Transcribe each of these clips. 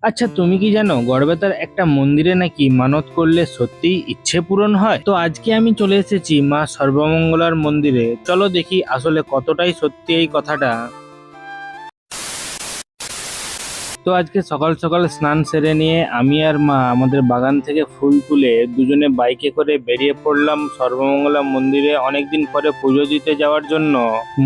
আচ্ছা, তুমি কি জানো গড়বেতার একটা মন্দিরে নাকি মানত করলে সত্যিই ইচ্ছে পূরণ হয়? তো আজকে আমি চলে এসেছি মা সর্বমঙ্গলার মন্দিরে। চলো দেখি আসলে কতটাই সত্যি এই কথাটা। তো আজকে সকাল সকাল স্নান সেরে নিয়ে আমি আর মা আমাদের বাগান থেকে ফুল তুলে দুজনে বাইকে করে বেরিয়ে পড়লাম সর্বমঙ্গলা মন্দিরে অনেকদিন পরে পুজো দিতে যাওয়ার জন্য।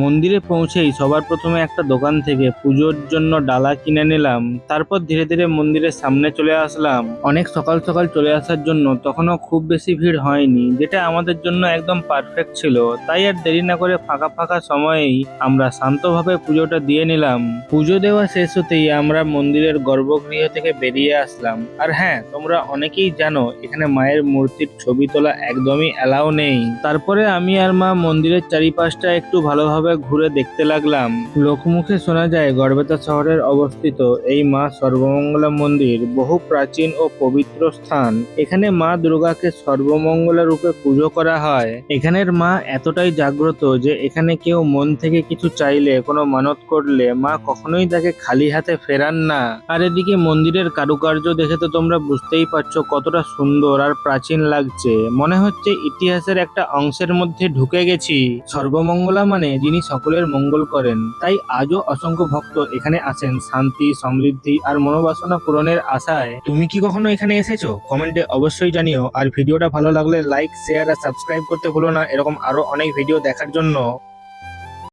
মন্দিরে পৌঁছেই সবার প্রথমে একটা দোকান থেকে পুজোর জন্য ডালা কিনে নিলাম। তারপর ধীরে ধীরে মন্দিরের সামনে চলে আসলাম। অনেক সকাল সকাল চলে আসার জন্য তখনও খুব বেশি ভিড় হয়নি, যেটা আমাদের জন্য একদম পারফেক্ট ছিল। তাই আর দেরি না করে ফাঁকা ফাঁকা সময়েই আমরা শান্তভাবে পুজোটা দিয়ে নিলাম। পুজো দেওয়া শেষ হতেই আমরা মন্দিরের গর্ভগৃহ থেকে বেরিয়ে আসলাম। আর হ্যাঁ, তোমরা অনেকেই জানো এখানে মায়ের মূর্তির ছবি তোলা একদমই অ্যালাউ নেই। তারপরে আমি আর মা মন্দিরের চারিপাশটা একটু ভালোভাবে ঘুরে দেখতে লাগলাম। লোকমুখে শোনা যায় গড়বেতা শহরের অবস্থিত এই মা সর্বমঙ্গলা মন্দির বহু প্রাচীন ও পবিত্র স্থান। এখানে মা দুর্গাকে সর্বমঙ্গলা রূপে পুজো করা হয়। এখানের মা এতটাই জাগ্রত যে এখানে কেউ মন থেকে কিছু চাইলে, কোনো মানত করলে মা কখনোই তাকে খালি হাতে ফেরান না। আর এদিকে মন্দিরের কারুকার্য দেখে তো তোমরা বুঝতেই পারছো কতটা সুন্দর আর প্রাচীন লাগছে। মনে হচ্ছে ইতিহাসের একটা অংশের মধ্যে ঢুকে গেছি। সর্বমঙ্গলা মানে যিনি সকলের মঙ্গল করেন, তাই আজও অসংখ্য ভক্ত এখানে আসেন শান্তি, সমৃদ্ধি আর মনোবাসনা পূরণের আশায়। তুমি কি কখনো এখানে এসেছো? কমেন্টে অবশ্যই জানিও। আর ভিডিওটা ভালো লাগলে লাইক, শেয়ার আর সাবস্ক্রাইব করতে ভুলো না এরকম আরো অনেক ভিডিও দেখার জন্য।